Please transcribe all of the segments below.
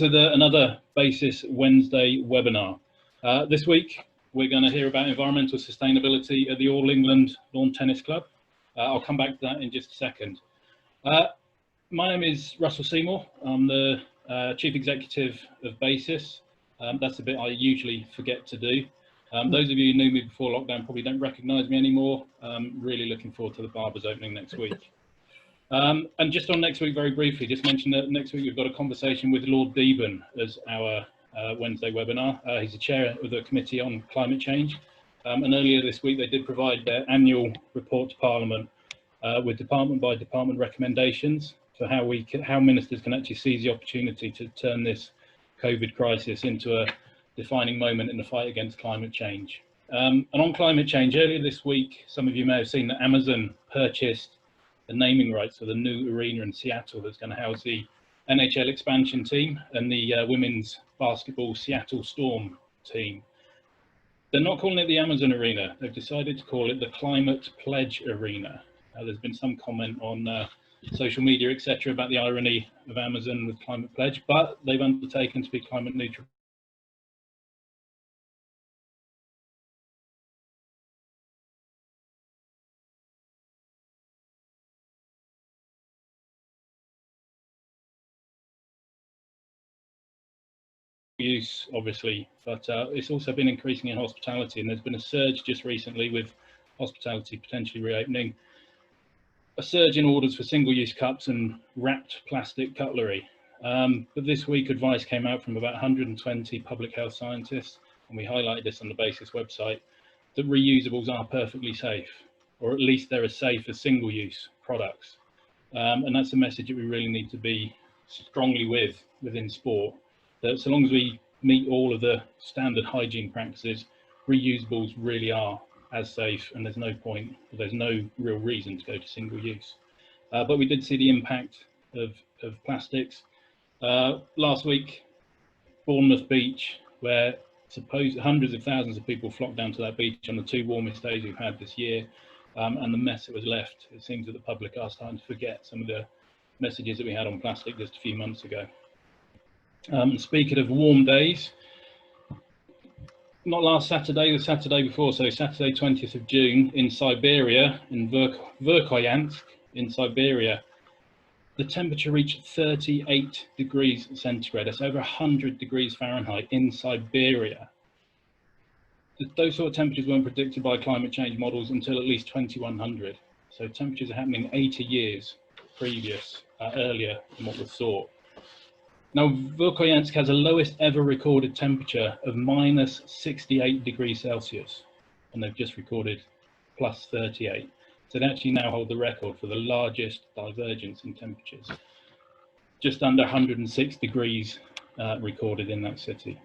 to another Basis Wednesday webinar. This week we're going to hear about environmental sustainability at the All England Lawn Tennis Club. I'll come back to that in just a second. My name is Russell Seymour. I'm the Chief Executive of Basis. That's a bit I usually forget to do. Those of you who knew me before lockdown probably don't recognise me anymore. Really looking forward to the Barbers opening next week. And just on next week, very briefly, just mention that next week we've got a conversation with Lord Deben as our Wednesday webinar. He's the chair of the Committee on Climate Change. And earlier this week, they did provide their annual report to Parliament with department by department recommendations for how ministers can actually seize the opportunity to turn this COVID crisis into a defining moment in the fight against climate change. And on climate change, earlier this week, some of you may have seen that Amazon purchased the naming rights for the new arena in Seattle that's going to house the NHL expansion team and the women's basketball Seattle Storm team. They're not calling it the Amazon Arena. They've decided to call it the Climate Pledge Arena. There's been some comment on social media, etc., about the irony of Amazon with Climate Pledge, but they've undertaken to be climate neutral. Use obviously, but it's also been increasing in hospitality, and there's been a surge just recently with hospitality potentially reopening, a surge in orders for single-use cups and wrapped plastic cutlery. But this week advice came out from about 120 public health scientists, and we highlighted this on the Basis website, that reusables are perfectly safe, or at least they're as safe as single-use products. And that's a message that we really need to be strongly within sport. That so long as we meet all of the standard hygiene practices, reusables really are as safe, and there's no real reason to go to single use. But we did see the impact of plastics. Last week, Bournemouth Beach, where hundreds of thousands of people flocked down to that beach on the 2 warmest days we've had this year, and the mess that was left. It seems that the public are starting to forget some of the messages that we had on plastic just a few months ago. Speaking of warm days, not last Saturday, the Saturday before, so Saturday 20th of June in Siberia, in Verkhoyansk in Siberia, the temperature reached 38 degrees centigrade. That's over 100 degrees Fahrenheit in Siberia. Those sort of temperatures weren't predicted by climate change models until at least 2100. So temperatures are happening 80 years earlier than what was thought. Now, Verkhoyansk has the lowest ever recorded temperature of minus 68 degrees Celsius, and they've just recorded plus 38. So they actually now hold the record for the largest divergence in temperatures. Just under 106 degrees recorded in that city.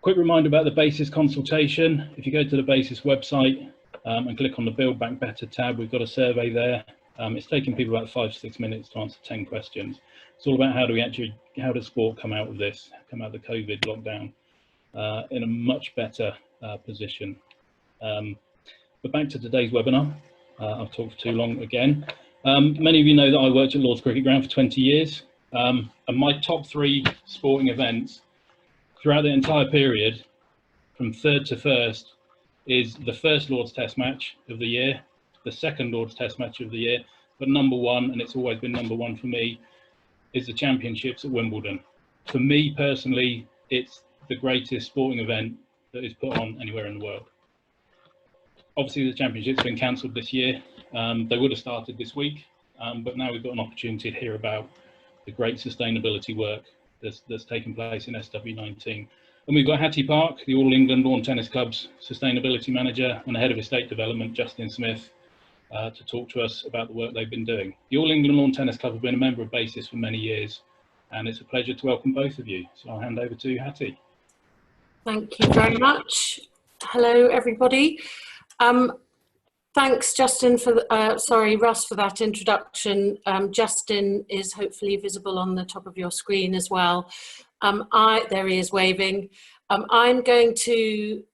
Quick reminder about the Basis consultation. If you go to the Basis website and click on the Build Back Better tab, we've got a survey there. It's taken people about 5 to 6 minutes to answer 10 questions. It's all about how does sport come out of this, come out of the COVID lockdown in a much better position. But back to today's webinar. I've talked for too long again. Many of you know that I worked at Lord's Cricket Ground for 20 years. And my top 3 sporting events throughout the entire period, from third to first, is the first Lord's Test match of the year, the second Lord's Test match of the year, but number 1, and it's always been number 1 for me, is the championships at Wimbledon. For me personally, it's the greatest sporting event that is put on anywhere in the world. Obviously, the championships have been cancelled this year. They would have started this week, but now we've got an opportunity to hear about the great sustainability work that's taken place in SW19. And we've got Hattie Park, the All England Lawn Tennis Club's sustainability manager and the head of estate development, Justin Smith, to talk to us about the work they've been doing. The All England Lawn Tennis Club have been a member of Basis for many years, and it's a pleasure to welcome both of you. So I'll hand over to Hattie. Thank you very much. Hello, everybody. Thanks, Justin, Russ, for that introduction. Justin is hopefully visible on the top of your screen as well. There he is waving. I'm going to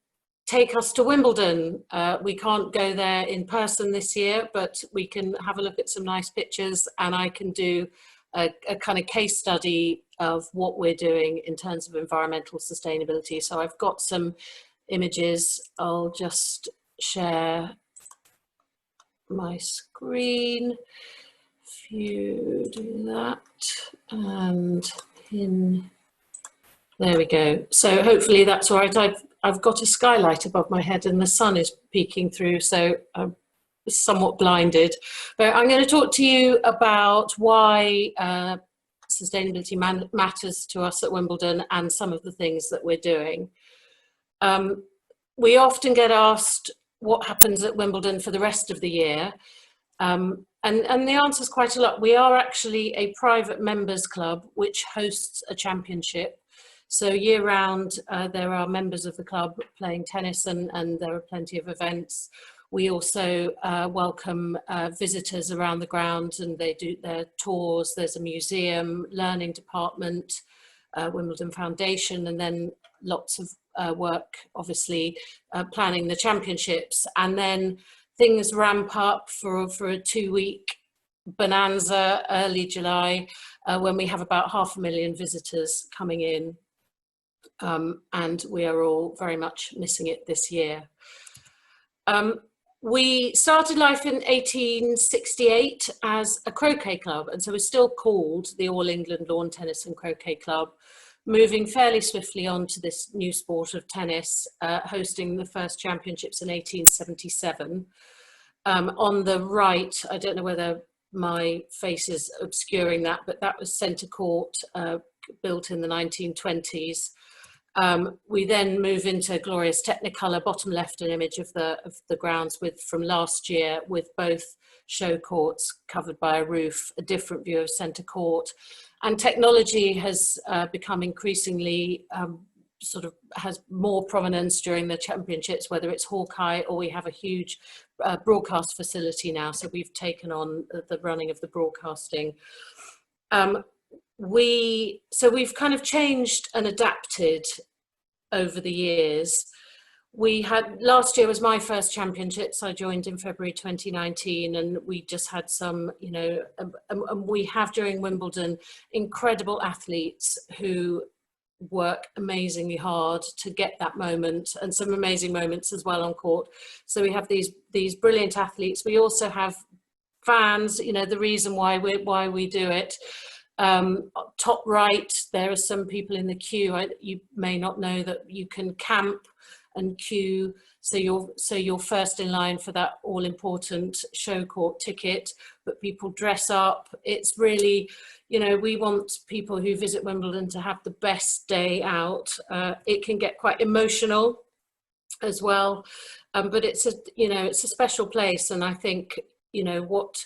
take us to Wimbledon. We can't go there in person this year, but we can have a look at some nice pictures, and I can do a kind of case study of what we're doing in terms of environmental sustainability. So I've got some images. I'll just share my screen. If you do that and pin, there we go. So hopefully that's all right. I've got a skylight above my head and the sun is peeking through, so I'm somewhat blinded. But I'm going to talk to you about why sustainability matters to us at Wimbledon and some of the things that we're doing. We often get asked what happens at Wimbledon for the rest of the year. And the answer is quite a lot. We are actually a private members club which hosts a championship. So year round, there are members of the club playing tennis and there are plenty of events. We also welcome visitors around the ground and they do their tours. There's a museum, learning department, Wimbledon Foundation, and then lots of work, obviously, planning the championships. And then things ramp up for a 2-week bonanza early July when we have about 500,000 visitors coming in. And we are all very much missing it this year. We started life in 1868 as a croquet club, and so we're still called the All England Lawn Tennis and Croquet Club, moving fairly swiftly on to this new sport of tennis, hosting the first championships in 1877. On the right, I don't know whether my face is obscuring that, but that was centre court, built in the 1920s. We then move into glorious Technicolor. Bottom left, an image of the grounds from last year, with both show courts covered by a roof, a different view of centre court. And technology has become increasingly sort of has more prominence during the championships, whether it's Hawkeye or we have a huge broadcast facility now. So we've taken on the running of the broadcasting. We've kind of changed and adapted over the years. We had, last year was my first championships. I joined in February 2019, and we just had some, you know, and we have during Wimbledon incredible athletes who work amazingly hard to get that moment, and some amazing moments as well on court. So we have these brilliant athletes. We also have fans, you know, the reason why we do it. Top right, there are some people in the queue. You may not know that you can camp and queue, so you're first in line for that all-important show court ticket, but people dress up. It's really, you know, we want people who visit Wimbledon to have the best day out. It can get quite emotional as well, but it's a special place, and I think, you know, what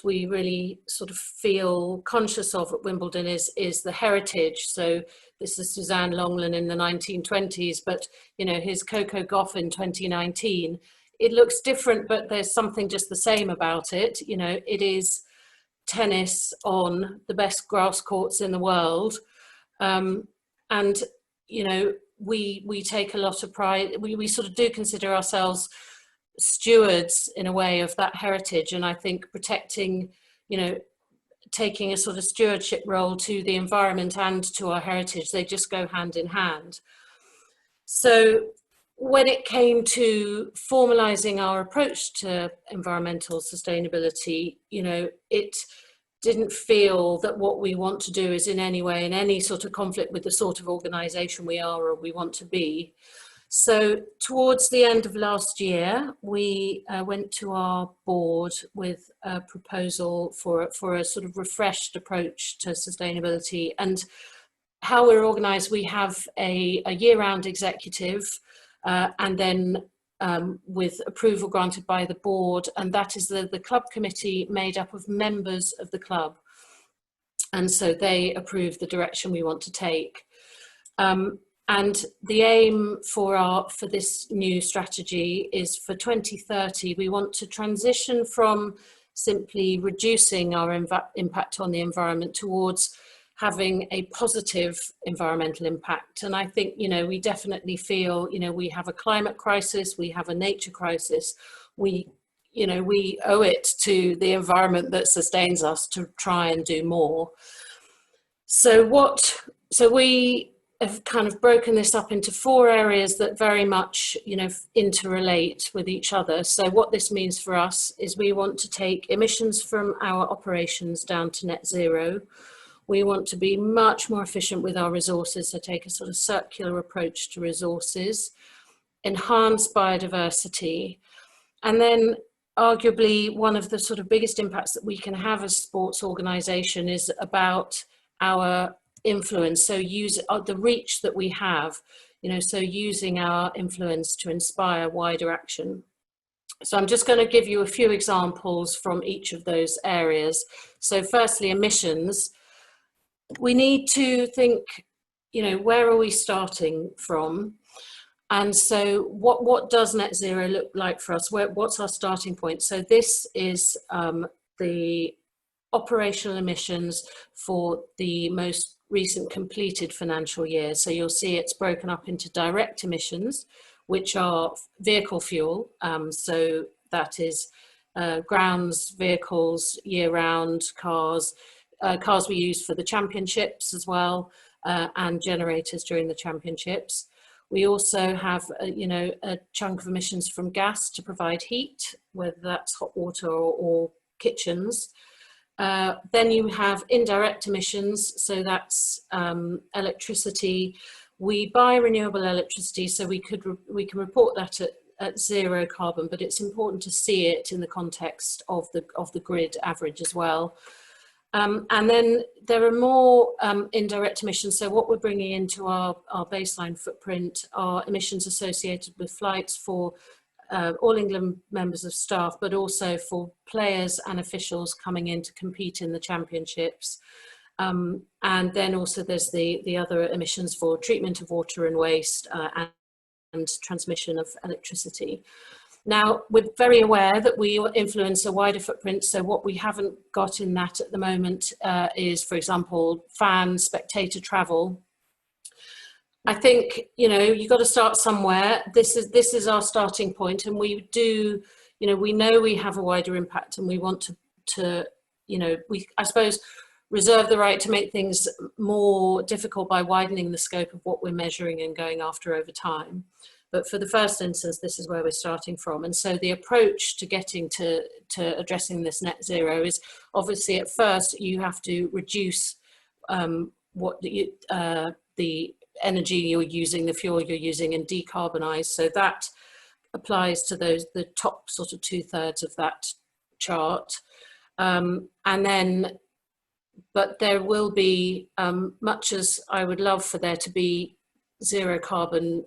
we really sort of feel conscious of at Wimbledon is the heritage. So this is Suzanne Longlen in the 1920s, but, you know, here's Coco Gauff in 2019. It looks different, but there's something just the same about it. You know, it is tennis on the best grass courts in the world. And, you know, we take a lot of pride. We sort of do consider ourselves stewards in a way of that heritage, and I think protecting, you know, taking a sort of stewardship role to the environment and to our heritage, they just go hand in hand. So when it came to formalizing our approach to environmental sustainability, you know, it didn't feel that what we want to do is in any way in any sort of conflict with the sort of organization we are or we want to be. So towards the end of last year, we went to our board with a proposal for a sort of refreshed approach to sustainability. And how we're organised, we have a year-round executive, and then with approval granted by the board, and that is the club committee made up of members of the club. And so they approve the direction we want to take. And the aim for this new strategy is for 2030, we want to transition from simply reducing our impact on the environment towards having a positive environmental impact. And I think, you know, we definitely feel, you know, we have a climate crisis, we have a nature crisis. We, you know, we owe it to the environment that sustains us to try and do more. So we have kind of broken this up into 4 areas that very much, you know, interrelate with each other. So what this means for us is we want to take emissions from our operations down to net zero. We want to be much more efficient with our resources, so take a sort of circular approach to resources, enhance biodiversity, and then arguably one of the sort of biggest impacts that we can have as a sports organisation is about our influence. So use the reach that we have, you know, so using our influence to inspire wider action. So I'm just going to give you a few examples from each of those areas. So firstly, emissions. We need to think, you know, where are we starting from? And so what does net zero look like for us? What's our starting point? So this is the operational emissions for the most recent completed financial year. So you'll see it's broken up into direct emissions, which are vehicle fuel. So that is grounds, vehicles, year-round cars, cars we use for the championships as well, and generators during the championships. We also have, you know, a chunk of emissions from gas to provide heat, whether that's hot water or kitchens. Then you have indirect emissions, so that's electricity. We buy renewable electricity, so we can report that at zero carbon, but it's important to see it in the context of the grid average as well. And then there are more indirect emissions. So what we're bringing into our baseline footprint are emissions associated with flights for All England members of staff, but also for players and officials coming in to compete in the championships. And then also there's the other emissions for treatment of water and waste and transmission of electricity. Now, we're very aware that we influence a wider footprint, so what we haven't got in that at the moment is, for example, fan, spectator travel. I think, you know, you've got to start somewhere. This is our starting point, and we do, you know, we know we have a wider impact, and we want to you know, I suppose, reserve the right to make things more difficult by widening the scope of what we're measuring and going after over time. But for the first instance, this is where we're starting from. And so the approach to getting to addressing this net zero is obviously at first you have to reduce the energy you're using, the fuel you're using, and decarbonize. So that applies to the top sort of 2/3 of that chart. And then, but there will be, much as I would love for there to be zero carbon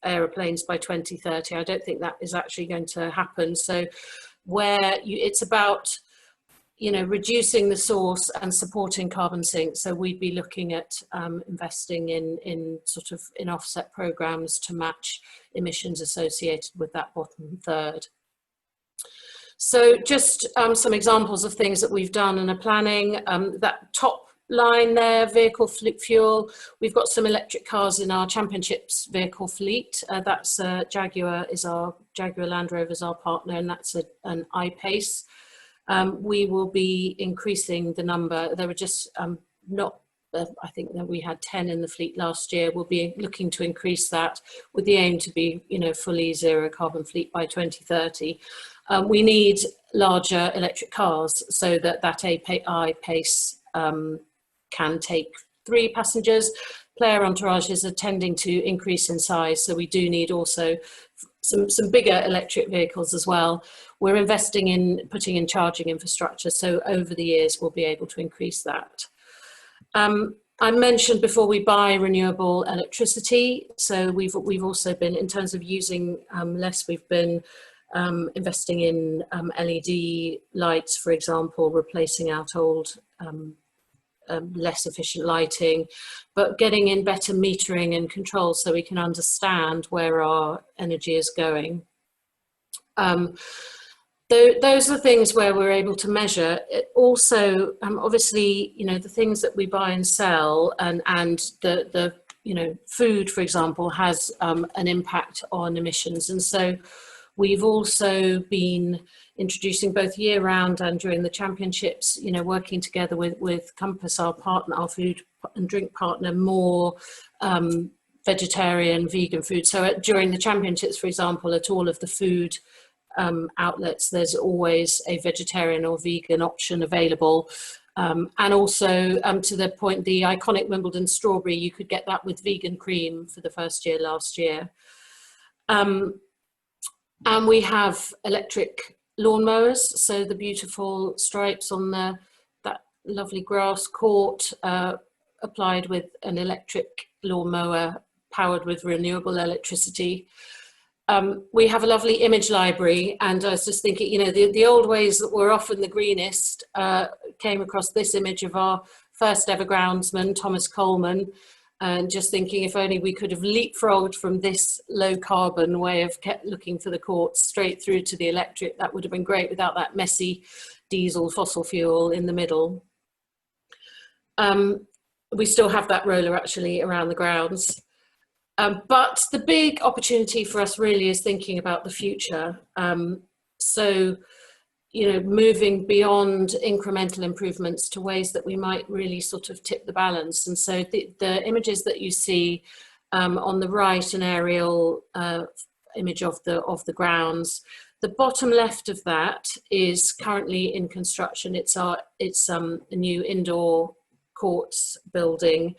aeroplanes by 2030, I don't think that is actually going to happen. So it's about, you know, reducing the source and supporting carbon sinks. So we'd be looking at investing in offset programs to match emissions associated with that bottom third. So just some examples of things that we've done and are planning. That top line there, vehicle fuel, we've got some electric cars in our championships vehicle fleet. That's Jaguar Land Rover is our partner, and that's an I-Pace. We will be increasing the number. There were just I think that we had 10 in the fleet last year. We'll be looking to increase that with the aim to be, you know, fully zero carbon fleet by 2030. We need larger electric cars so that I-Pace can take 3 passengers. Player entourages are tending to increase in size, so we do need also some bigger electric vehicles as well. We're investing in putting in charging infrastructure, so over the years we'll be able to increase that. I mentioned before we buy renewable electricity, so we've also been, in terms of using less, we've been investing in LED lights, for example, replacing out old less efficient lighting, but getting in better metering and control so we can understand where our energy is going. Those are things where we're able to measure. It also, obviously, you know, the things that we buy and sell, and the you know, food, for example, has an impact on emissions. And so We've also been introducing both year round and during the championships, you know, working together with Compass, our partner, our food and drink partner, more vegetarian, vegan food. So during the championships, for example, at all of the food outlets, there's always a vegetarian or vegan option available. And also to the point, the iconic Wimbledon strawberry, you could get that with vegan cream for the first year last year. And we have electric lawnmowers, so the beautiful stripes on that lovely grass court applied with an electric lawnmower powered with renewable electricity. We have a lovely image library, and I was just thinking, you know, the old ways that were often the greenest, came across this image of our first ever groundsman, Thomas Coleman, and just thinking if only we could have leapfrogged from this low carbon way of looking for the courts straight through to the electric, that would have been great without that messy diesel fossil fuel in the middle. We still have that roller actually around the grounds. But the big opportunity for us really is thinking about the future. So, you know, moving beyond incremental improvements to ways that we might really sort of tip the balance. And so the images that you see on the right, an aerial image of the grounds. The bottom left of that is currently in construction. It's a new indoor courts building.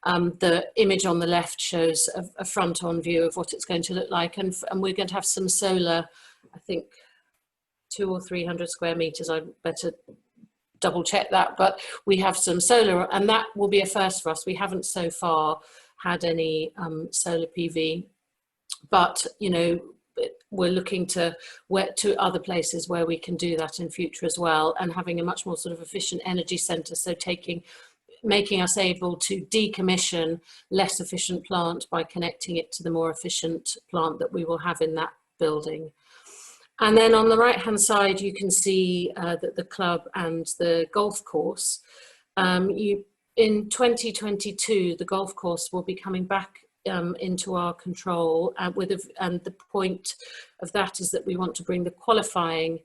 The image on the left shows a front-on view of what it's going to look like, and we're going to have some solar, I think 200 or 300 square meters. I better double check that, but we have some solar, and that will be a first for us. We haven't so far had any solar PV, but you know, we're looking to other places where we can do that in future as well, and having a much more sort of efficient energy center. So making us able to decommission less efficient plant by connecting it to the more efficient plant that we will have in that building. And then on the right hand side, you can see that the club and the golf course, in 2022, the golf course will be coming back into our control, and the point of that is that we want to bring the qualifying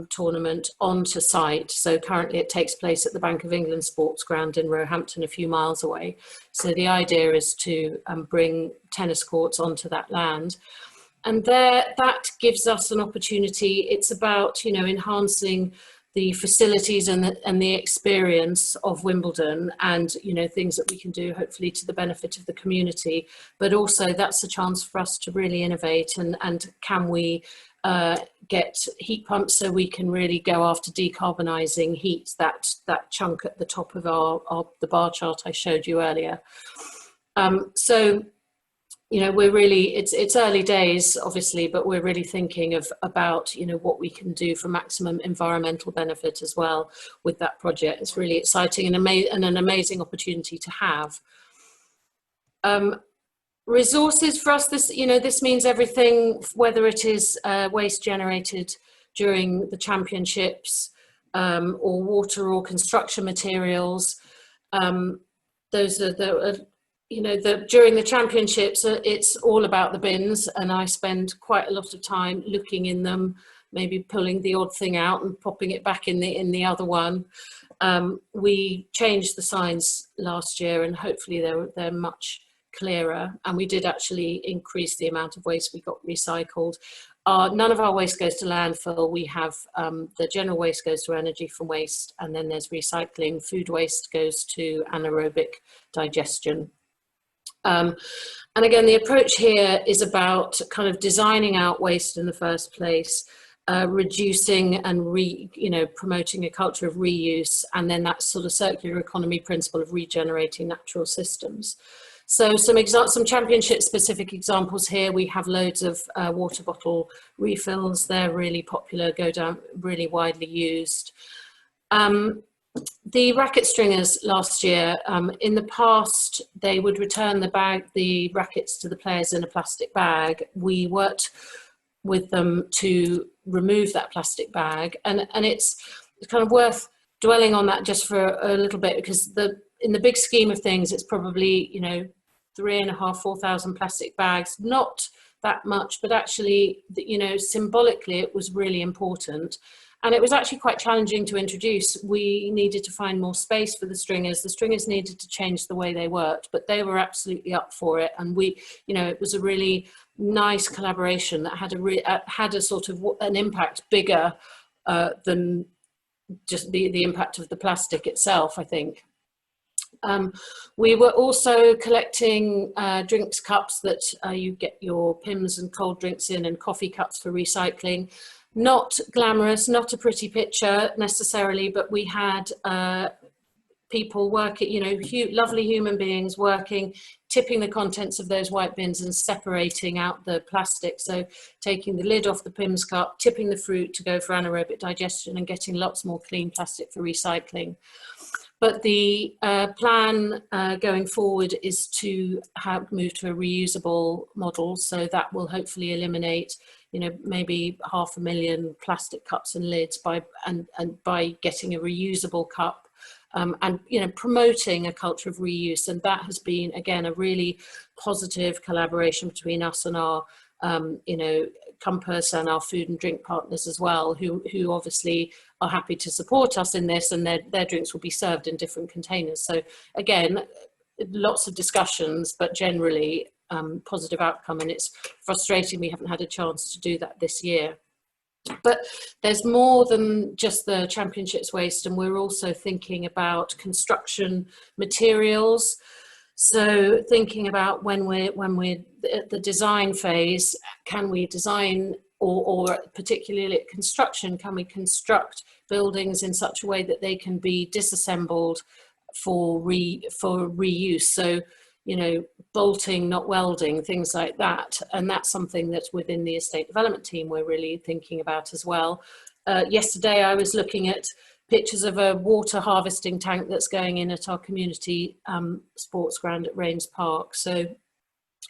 tournament onto site. So currently it takes place at the Bank of England Sports Ground in Roehampton, a few miles away. So the idea is to bring tennis courts onto that land. And that gives us an opportunity. It's about, you know, enhancing the facilities and the experience of Wimbledon, and you know, things that we can do hopefully to the benefit of the community, but also that's a chance for us to really innovate, and can we get heat pumps so we can really go after decarbonising heat, that chunk at the top of the bar chart I showed you earlier. So you know, we're really, it's early days obviously, but we're really thinking about, you know, what we can do for maximum environmental benefit as well with that project. It's really exciting and an amazing opportunity to have. Resources for us, this means everything, whether it is waste generated during the championships, or water or construction materials. Those are during the championships, it's all about the bins, and I spend quite a lot of time looking in them, maybe pulling the odd thing out and popping it back in the other one. We changed the signs last year, and hopefully they're much clearer, and we did actually increase the amount of waste we got recycled. None of our waste goes to landfill. We have the general waste goes to energy from waste, and then there's recycling. Food waste goes to anaerobic digestion. And again, the approach here is about kind of designing out waste in the first place, reducing and promoting a culture of reuse, and then that sort of circular economy principle of regenerating natural systems. So some championship specific examples here. We have loads of water bottle refills. They're really popular, go down, really widely used. The racket stringers last year, in the past, they would return the rackets to the players in a plastic bag. We worked with them to remove that plastic bag, and it's kind of worth dwelling on that just for a little bit, because in the big scheme of things, it's probably, 3,500 to 4,000 plastic bags, not that much, but actually, you know, symbolically it was really important. And it was actually quite challenging to introduce. We needed to find more space for the stringers. The stringers needed to change the way they worked, but they were absolutely up for it. And we, you know, it was a really nice collaboration that had a sort of an impact bigger than just the impact of the plastic itself, I think. We were also collecting drinks cups that you get your Pimm's and cold drinks in, and coffee cups for recycling. Not glamorous, not a pretty picture necessarily, but we had people working, you know, lovely human beings working, tipping the contents of those white bins and separating out the plastic. So taking the lid off the Pimm's cup, tipping the fruit to go for anaerobic digestion, and getting lots more clean plastic for recycling. But the plan going forward is to move to a reusable model. So that will hopefully eliminate, you know, maybe 500,000 plastic cups and lids by getting a reusable cup, and, you know, promoting a culture of reuse. And that has been, again, a really positive collaboration between us and our, you know, Compass and our food and drink partners as well, who obviously are happy to support us in this, and their drinks will be served in different containers. So again, lots of discussions, but generally positive outcome. And it's frustrating we haven't had a chance to do that this year. But there's more than just the championships waste, and we're also thinking about construction materials. So thinking about when we're at the design phase, can we design, or particularly at construction, can we construct buildings in such a way that they can be disassembled for reuse? So, you know, bolting, not welding, things like that. And that's something that's within the estate development team we're really thinking about as well. Yesterday I was looking at pictures of a water harvesting tank that's going in at our community sports ground at Rains Park. So,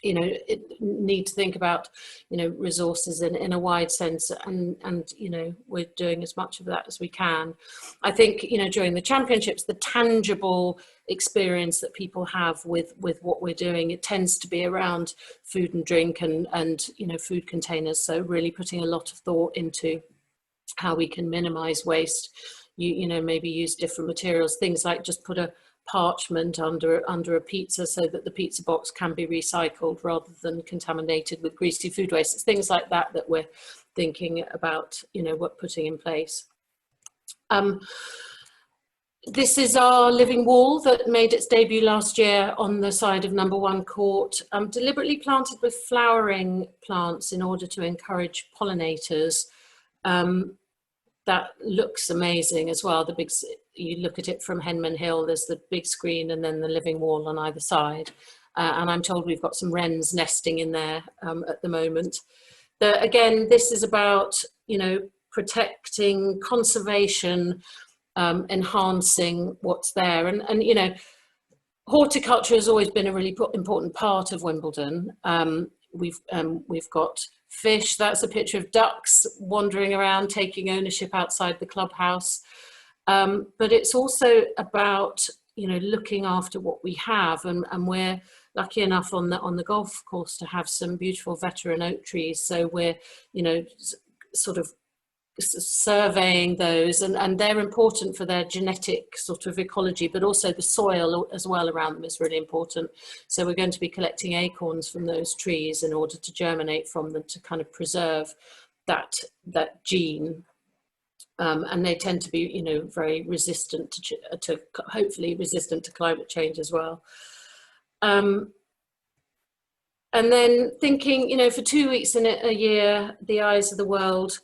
you know, need to think about, you know, resources in a wide sense, and you know, we're doing as much of that as we can. I think, you know, during the championships, the tangible experience that people have with what we're doing, it tends to be around food and drink and you know, food containers. So really putting a lot of thought into how we can minimize waste. You know, maybe use different materials, things like just put a parchment under a pizza so that the pizza box can be recycled rather than contaminated with greasy food waste. It's things like that that we're thinking about, you know, what putting in place. This is our living wall that made its debut last year on the side of number 1 court, deliberately planted with flowering plants in order to encourage pollinators. That looks amazing as well. You look at it from Henman Hill, there's the big screen and then the living wall on either side. And I'm told we've got some wrens nesting in there at the moment. Again, this is about, you know, protecting, conservation, enhancing what's there. And you know, horticulture has always been a really important part of Wimbledon. We've got fish. That's a picture of ducks wandering around, taking ownership outside the clubhouse. But it's also about, you know, looking after what we have, and we're lucky enough on the golf course to have some beautiful veteran oak trees. So we're, you know, sort of surveying those, and they're important for their genetic sort of ecology, but also the soil as well around them is really important. So we're going to be collecting acorns from those trees in order to germinate from them, to kind of preserve that gene. And they tend to be, you know, very resistant to hopefully resistant to climate change as well. And then thinking, you know, for 2 weeks in a year, the eyes of the world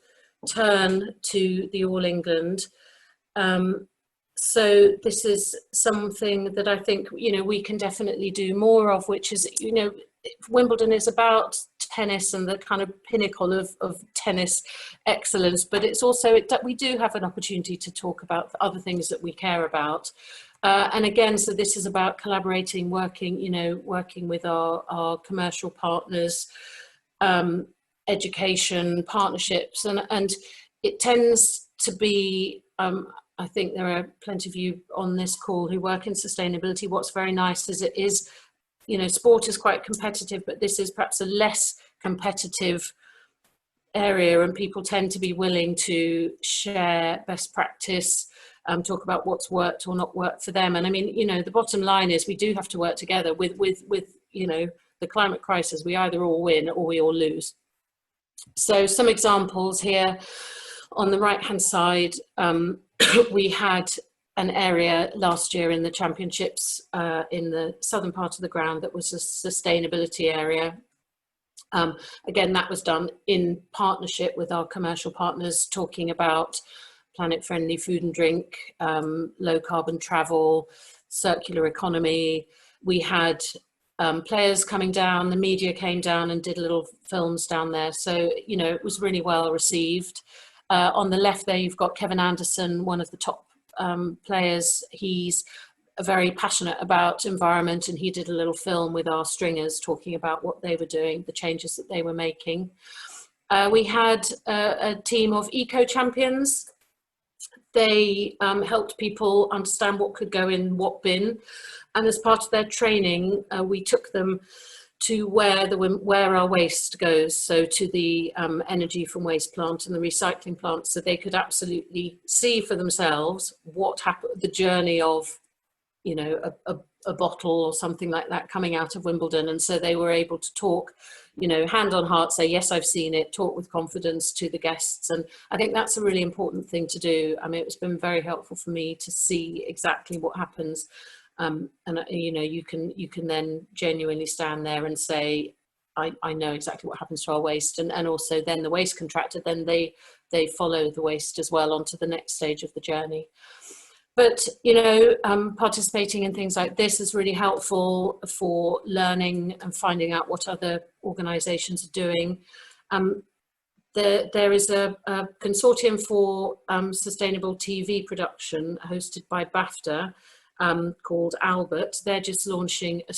turn to the All England. So this is something that I think, you know, we can definitely do more of, which is, you know, Wimbledon is about tennis and the kind of pinnacle of tennis excellence, but it's also that we do have an opportunity to talk about the other things that we care about. And again, so this is about collaborating, working with our commercial partners, education, partnerships, and it tends to be, I think there are plenty of you on this call who work in sustainability. What's very nice is it is, you know, sport is quite competitive, but this is perhaps a less competitive area, and people tend to be willing to share best practice, talk about what's worked or not worked for them. And I mean, you know, the bottom line is we do have to work together with you know, the climate crisis. We either all win or we all lose. So some examples here on the right hand side, we had an area last year in the championships in the southern part of the ground that was a sustainability area. Again, that was done in partnership with our commercial partners, talking about planet-friendly food and drink, low carbon travel, circular economy. We had players coming down, the media came down and did little films down there. So, you know, it was really well received. On the left there, you've got Kevin Anderson, one of the top players. He's very passionate about environment, and he did a little film with our stringers talking about what they were doing, the changes that they were making. We had a team of eco champions. They helped people understand what could go in what bin, and as part of their training, we took them to where our waste goes, so to the energy from waste plant and the recycling plant, so they could absolutely see for themselves what happened, the journey of, you know, a bottle or something like that coming out of Wimbledon. And so they were able to talk, you know, hand on heart, say, yes, I've seen it, talk with confidence to the guests. And I think that's a really important thing to do. I mean, it's been very helpful for me to see exactly what happens. And, you know, you can then genuinely stand there and say, I know exactly what happens to our waste. And also then the waste contractor, then they follow the waste as well onto the next stage of the journey. But, you know, participating in things like this is really helpful for learning and finding out what other organisations are doing. There is a consortium for sustainable TV production hosted by BAFTA called Albert. They're just launching a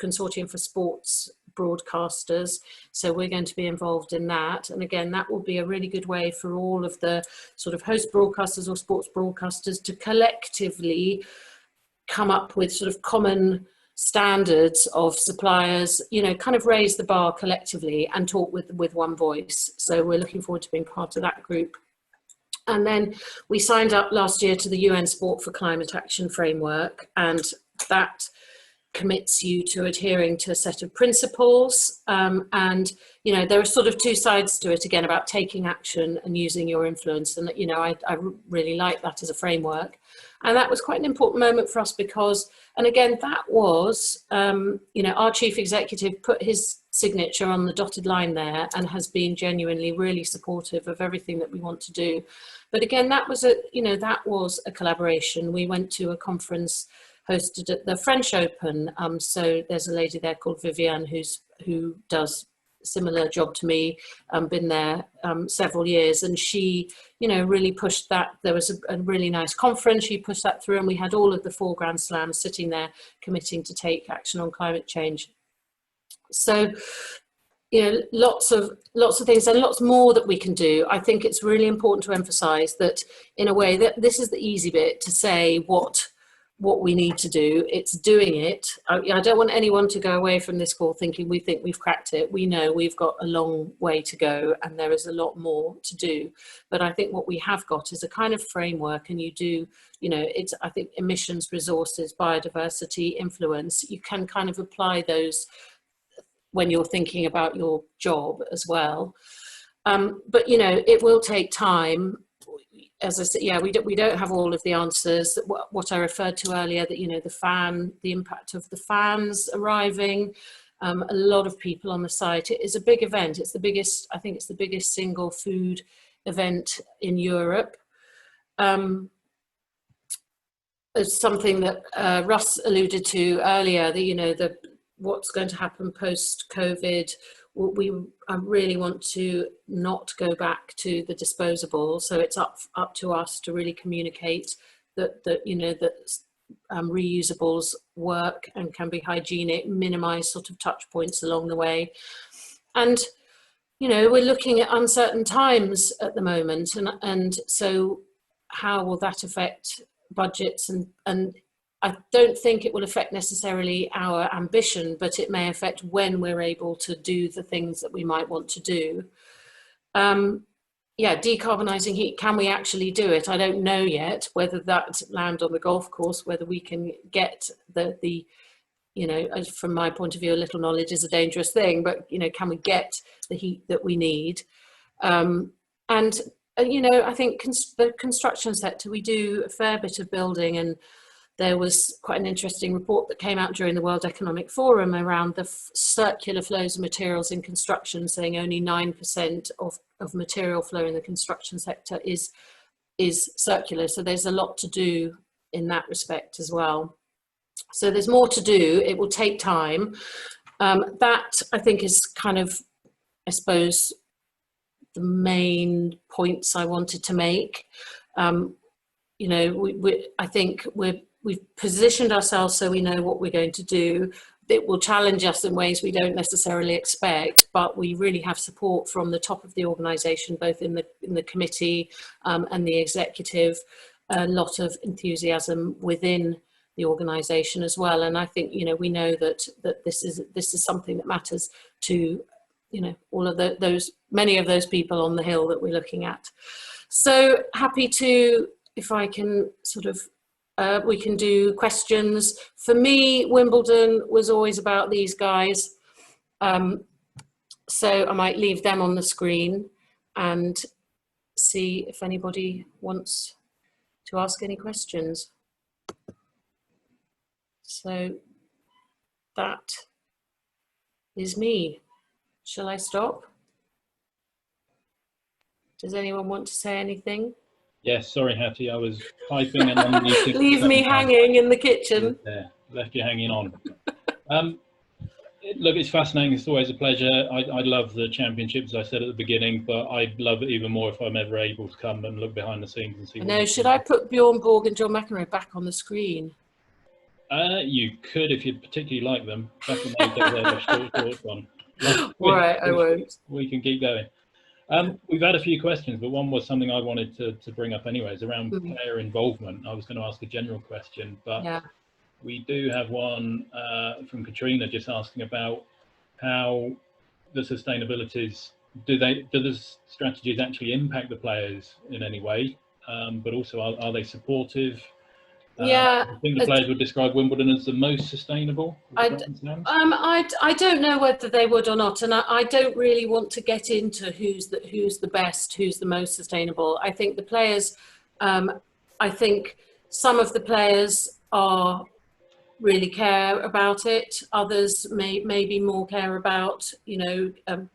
consortium for sports broadcasters, so we're going to be involved in that. And again, that will be a really good way for all of the sort of host broadcasters or sports broadcasters to collectively come up with sort of common standards of suppliers, you know, kind of raise the bar collectively and talk with one voice. So we're looking forward to being part of that group. And then we signed up last year to the UN Sport for Climate Action Framework, and that commits you to adhering to a set of principles. And, you know, there are sort of two sides to it, again, about taking action and using your influence. And, you know, I really like that as a framework. And that was quite an important moment for us because, and again, that was, you know, our chief executive put his signature on the dotted line there and has been genuinely really supportive of everything that we want to do. But again, that was a collaboration. We went to a conference hosted at the French Open. So there's a lady there called Viviane who does a similar job to me, been there several years, and she, you know, really pushed that. There was a really nice conference. She pushed that through, and we had all of the 4 Grand Slams sitting there committing to take action on climate change. So, you know, lots of things and lots more that we can do. I think it's really important to emphasize that, in a way, that this is the easy bit, to say what we need to do. It's doing it. I don't want anyone to go away from this call thinking we think we've cracked it. We know we've got a long way to go and there is a lot more to do. But I think what we have got is a kind of framework, and you do, you know, it's, I think, emissions, resources, biodiversity, influence, you can kind of apply those when you're thinking about your job as well. But, you know, it will take time. As I said, yeah, we don't have all of the answers. What I referred to earlier, that, you know, the impact of the fans arriving, a lot of people on the site. It is a big event. It's the biggest, I think it's the biggest single food event in Europe. It's something that Russ alluded to earlier, that, you know, what's going to happen post-COVID. I really want to not go back to the disposable, so it's up to us to really communicate that you know, that reusables work and can be hygienic, minimize sort of touch points along the way. And, you know, we're looking at uncertain times at the moment, and so how will that affect budgets? And I don't think it will affect necessarily our ambition, but it may affect when we're able to do the things that we might want to do. Yeah, decarbonising heat, can we actually do it? I don't know yet whether that land on the golf course, whether we can get the you know, from my point of view, a little knowledge is a dangerous thing, but, you know, can we get the heat that we need? And, you know, I think the construction sector, we do a fair bit of building, and there was quite an interesting report that came out during the World Economic Forum around the circular flows of materials in construction, saying only 9% of material flow in the construction sector is circular. So there's a lot to do in that respect as well. So there's more to do. It will take time. That, I think, is kind of, I suppose, the main points I wanted to make. You know, I think we've positioned ourselves so we know what we're going to do. It will challenge us in ways we don't necessarily expect, but we really have support from the top of the organisation, both in the committee and the executive. A lot of enthusiasm within the organisation as well, and I think, you know, we know that this is something that matters to, you know, all of many of those people on the Hill that we're looking at. So happy to, if I can sort of, we can do questions. For me, Wimbledon was always about these guys. So I might leave them on the screen and see if anybody wants to ask any questions. So that is me. Shall I stop? Does anyone want to say anything? Yes, sorry, Hattie, I was typing and unmuting. Leave me hanging in the kitchen. Yeah, left you hanging on. Look, it's fascinating. It's always a pleasure. I love the championships, as I said at the beginning, but I'd love it even more if I'm ever able to come and look behind the scenes and see. No, should I put Bjorn Borg and John McEnroe back on the screen? You could, if you particularly like them. Back when they get their shorts on. All right, I won't. We can keep going. We've had a few questions, but one was something I wanted to bring up anyways, around player involvement. I was going to ask a general question, but yeah, we do have one from Katrina just asking about how the sustainabilities, do the strategies actually impact the players in any way? But also, are they supportive? Yeah, I think the players would describe Wimbledon as the most sustainable. I don't know whether they would or not, and I don't really want to get into who's the best, who's the most sustainable. I think the players, I think some of the players really care about it. Others maybe more care about, you know,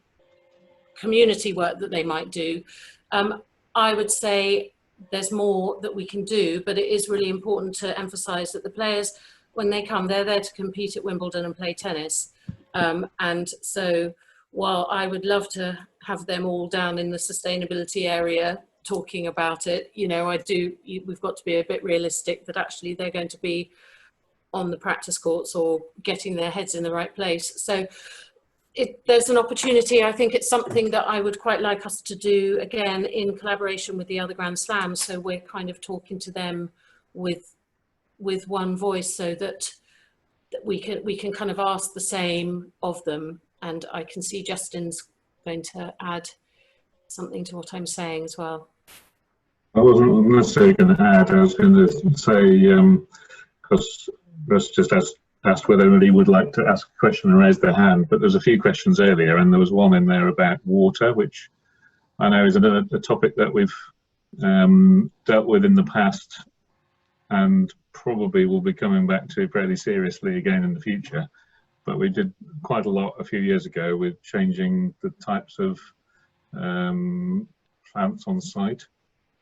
community work that they might do. I would say there's more that we can do, but it is really important to emphasize that the players, when they come, they're there to compete at Wimbledon and play tennis. And so while I would love to have them all down in the sustainability area talking about it, you know, we've got to be a bit realistic that actually they're going to be on the practice courts or getting their heads in the right place. So there's an opportunity. I think it's something that I would quite like us to do, again, in collaboration with the other Grand Slams. So we're kind of talking to them with one voice, so that we can kind of ask the same of them. And I can see Justin's going to add something to what I'm saying as well. I wasn't necessarily going to add. I was going to say, because Russ just asked whether anybody would like to ask a question and raise their hand, but there's a few questions earlier, and there was one in there about water, which I know is a topic that we've dealt with in the past and probably will be coming back to fairly seriously again in the future. But we did quite a lot a few years ago with changing the types of plants on site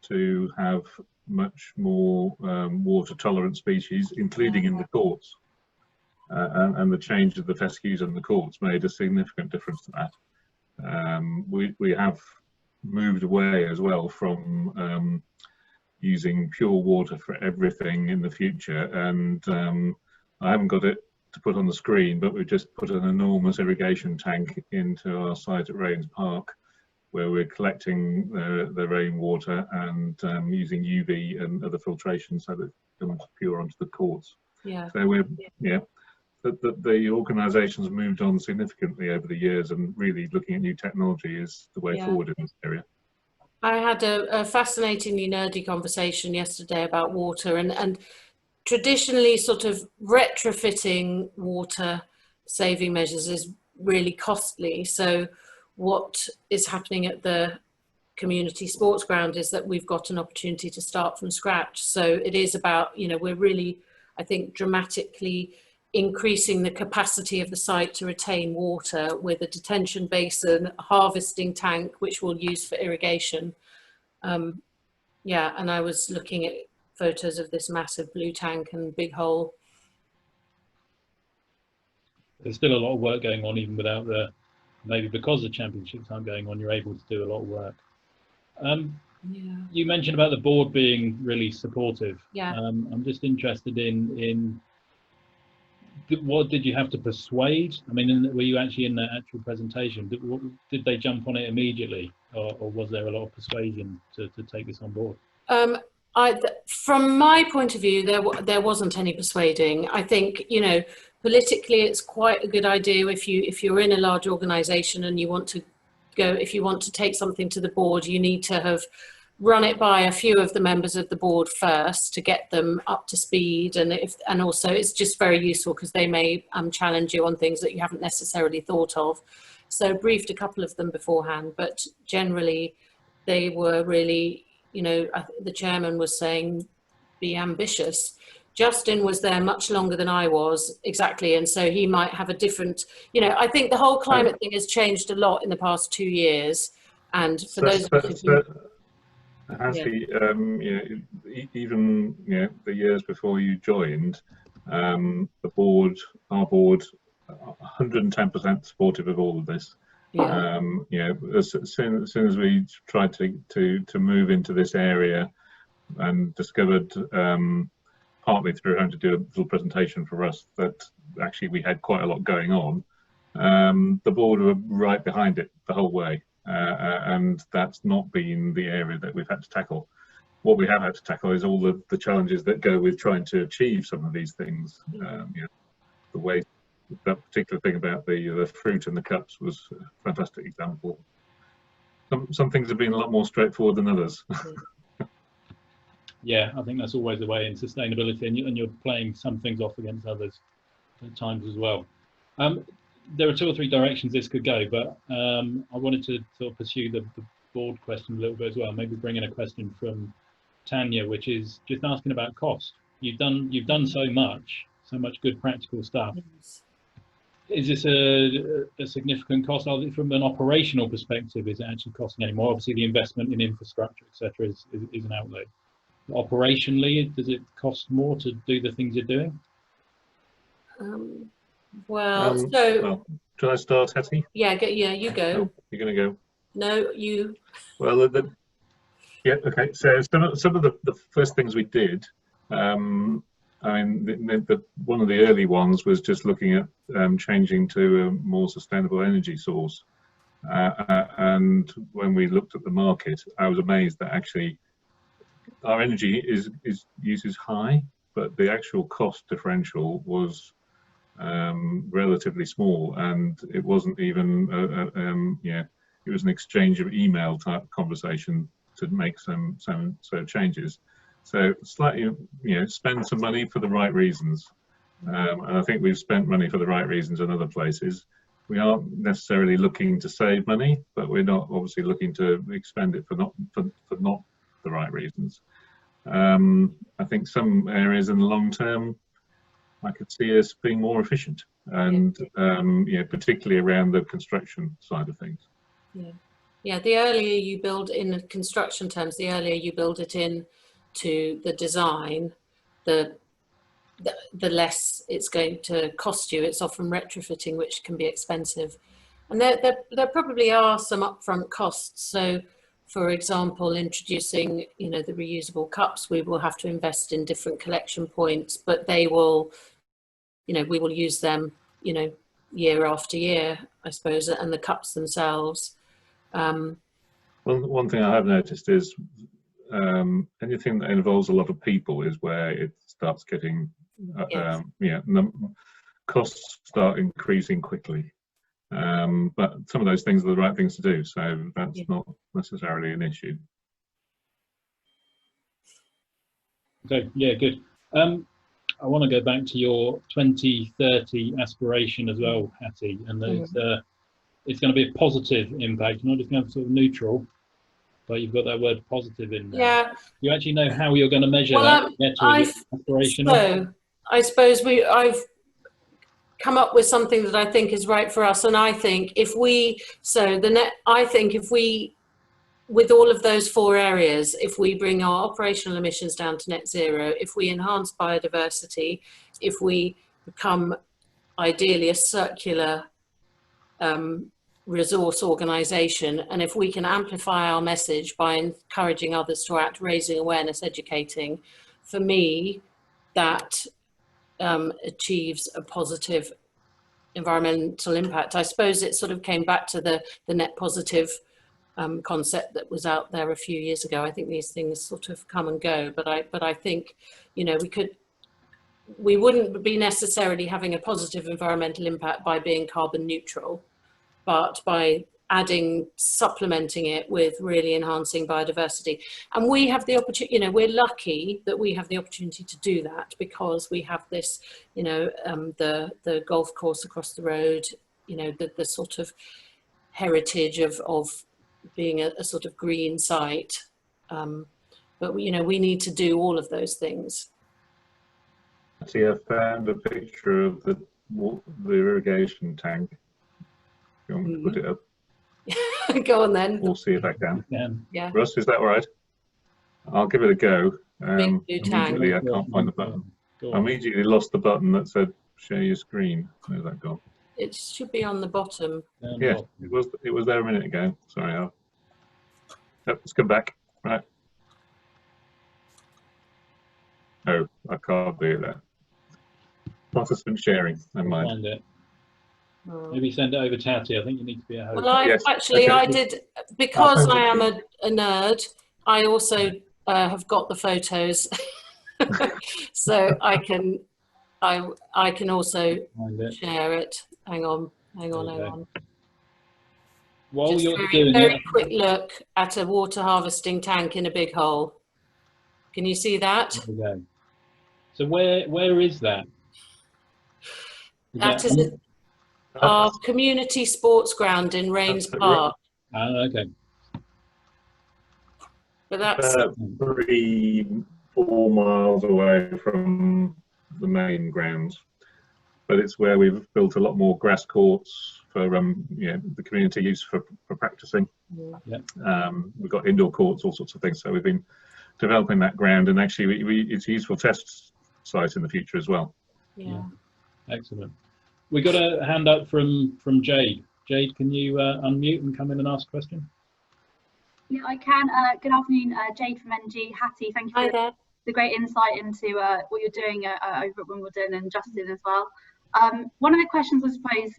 to have much more water tolerant species, including in the courts. And the change of the fescues and the courts made a significant difference to that. We have moved away as well from using pure water for everything in the future, and I haven't got it to put on the screen, but we've just put an enormous irrigation tank into our site at Rains Park, where we're collecting the rainwater and using UV and other filtration so that it comes pure onto the courts. Yeah. So the organisation's moved on significantly over the years, and really looking at new technology is the way forward in this area. I had a fascinatingly nerdy conversation yesterday about water, and traditionally sort of retrofitting water saving measures is really costly. So what is happening at the community sports ground is that we've got an opportunity to start from scratch. So it is about, we're really, I think, dramatically increasing the capacity of the site to retain water with a detention basin, a harvesting tank, which we'll use for irrigation. Yeah, and I was looking at photos of this massive blue tank and big hole. There's still a lot of work going on, even without maybe because the championships aren't going on, you're able to do a lot of work. You mentioned about the board being really supportive. Yeah. I'm just interested in what did you have to persuade? I mean, were you actually in the actual presentation? Did they jump on it immediately, or was there a lot of persuasion to take this on board? From my point of view, there wasn't any persuading. I think, politically, it's quite a good idea if you're in a large organisation and you want to if you want to take something to the board, you need to have run it by a few of the members of the board first to get them up to speed, and also it's just very useful because they may challenge you on things that you haven't necessarily thought of. So briefed a couple of them beforehand, but generally they were really, the chairman was saying, be ambitious. Justin was there much longer than I was, exactly, and so he might have a different, I think the whole climate thing has changed a lot in the past 2 years, and for those Hattie, even the years before you joined, our board, 110% supportive of all of this. Yeah. As soon as we tried to move into this area and discovered, partly through having to do a little presentation for us, that actually we had quite a lot going on, the board were right behind it the whole way. And that's not been the area that we've had to tackle. What we have had to tackle is all the challenges that go with trying to achieve some of these things. The way that particular thing about the fruit and the cups was a fantastic example. Some things have been a lot more straightforward than others. Yeah, I think that's always the way in sustainability, and you're playing some things off against others at times as well. There are 2 or 3 directions this could go, but I wanted to sort of pursue the board question a little bit as well. Maybe bring in a question from Tanya, which is just asking about cost. You've done so much good practical stuff. Yes. Is this a significant cost? From an operational perspective, is it actually costing any more? Obviously, the investment in infrastructure, etc., is an outlay. Operationally, does it cost more to do the things you're doing? Shall I start, Hattie? Yeah, you go. Oh, you're going to go? No, you. Well, yeah, okay. So some of the first things we did, I mean, one of the early ones was just looking at changing to a more sustainable energy source. And when we looked at the market, I was amazed that actually our energy use is high, but the actual cost differential was relatively small, and it wasn't even it was an exchange of email type conversation to make some changes. So slightly, spend some money for the right reasons, and I think we've spent money for the right reasons in other places. We aren't necessarily looking to save money, but we're not obviously looking to expend it for not the right reasons. I think some areas in the long term, I could see us being more efficient, and particularly around the construction side of things. Yeah. The earlier you build in construction terms, the earlier you build it in to the design, the less it's going to cost you. It's often retrofitting, which can be expensive, and there probably are some upfront costs. So, for example, introducing the reusable cups, we will have to invest in different collection points, but they will, we will use them, year after year, I suppose, and the cups themselves. One thing I have noticed is anything that involves a lot of people is where it starts getting Yes. Costs start increasing quickly. But some of those things are the right things to do, so that's not necessarily an issue. Okay, yeah, good. I want to go back to your 2030 aspiration as well, Hattie, and that it's going to be a positive impact, not just going to be sort of neutral, but you've got that word positive in there. Yeah. You actually know how you're going to measure that? So I suppose I've come up with something that I think is right for us, and I think if we, with all of those 4 areas, if we bring our operational emissions down to net zero, if we enhance biodiversity, if we become ideally a circular resource organisation, and if we can amplify our message by encouraging others to act, raising awareness, educating, for me, that achieves a positive environmental impact. I suppose it sort of came back to the net positive concept that was out there a few years ago. I think these things sort of come and go, but I think, you know, we wouldn't be necessarily having a positive environmental impact by being carbon neutral, but by supplementing it with really enhancing biodiversity. And we have the opportunity, you know, we're lucky that we have the opportunity to do that, because we have this, you know, the golf course across the road, you know, the sort of heritage of being a sort of green site. But, you know, we need to do all of those things. See, I found a picture of the irrigation tank. You want me to put it up? Go on then. We'll see if I can. Yeah. Russ, is that all right? I'll give it a go. Immediately, I can't find the button. I immediately lost the button that said share your screen. Where's that gone? It should be on the bottom. Yeah, it was there a minute ago. Sorry. Yep, let's come back. Right. Oh, I can't do that. Participant sharing. Never mind. Find it. Maybe send it over to Hattie. I think you need to be a host. Well, I did, because I am a nerd, I also have got the photos. So I can also share it. Hang on. While just you're doing very it, quick look at a water harvesting tank in a big hole. Can you see that? There we go. So where is that? That is our community sports ground in Rains Park. Okay. But that's 3-4 miles away from the main grounds, but it's where we've built a lot more grass courts for the community use for practicing. Yeah. We've got indoor courts, all sorts of things. So we've been developing that ground, and actually it's a useful test site in the future as well. Yeah. Excellent. We got a hand up from Jade. Jade, can you unmute and come in and ask a question? Yeah, I can. Good afternoon, Jade from NG. Hattie, thank you for the great insight into what you're doing over at Wimbledon, and Justin as well. One of the questions I suppose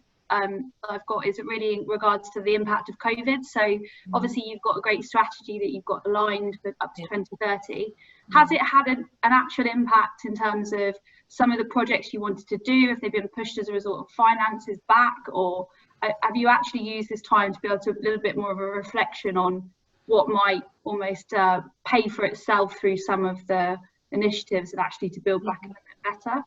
I've got is really in regards to the impact of COVID. So obviously you've got a great strategy that you've got aligned with up to 2030. Has it had an actual impact in terms of some of the projects you wanted to do? Have they been pushed as a result of finances back, or have you actually used this time to be able to a little bit more of a reflection on what might almost pay for itself through some of the initiatives, and actually to build back a little bit better?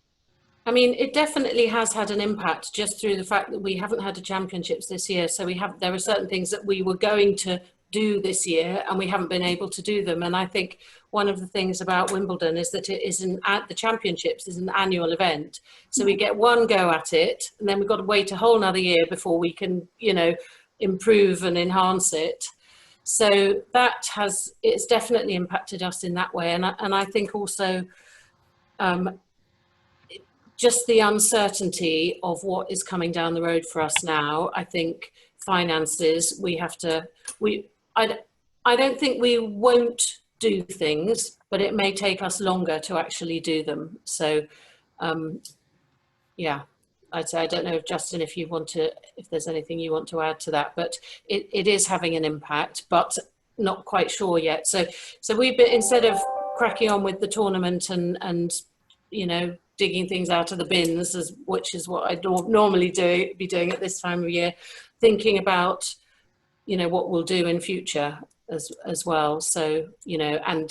I mean, it definitely has had an impact, just through the fact that we haven't had the championships this year. So there are certain things that we were going to do this year, and we haven't been able to do them. And I think one of the things about Wimbledon is that the championships is an annual event. So we get one go at it, and then we've got to wait a whole another year before we can, you know, improve and enhance it. So it's definitely impacted us in that way. And I think also, just the uncertainty of what is coming down the road for us now. I think finances, I don't think we won't do things, but it may take us longer to actually do them. So yeah, I'd say, I don't know if Justin, if there's anything you want to add to that, but it is having an impact, but not quite sure yet. So we've been, instead of cracking on with the tournament and you know, digging things out of the bins, which is what I'd normally be doing at this time of year, thinking about, you know, what we'll do in future as well. So, you know, and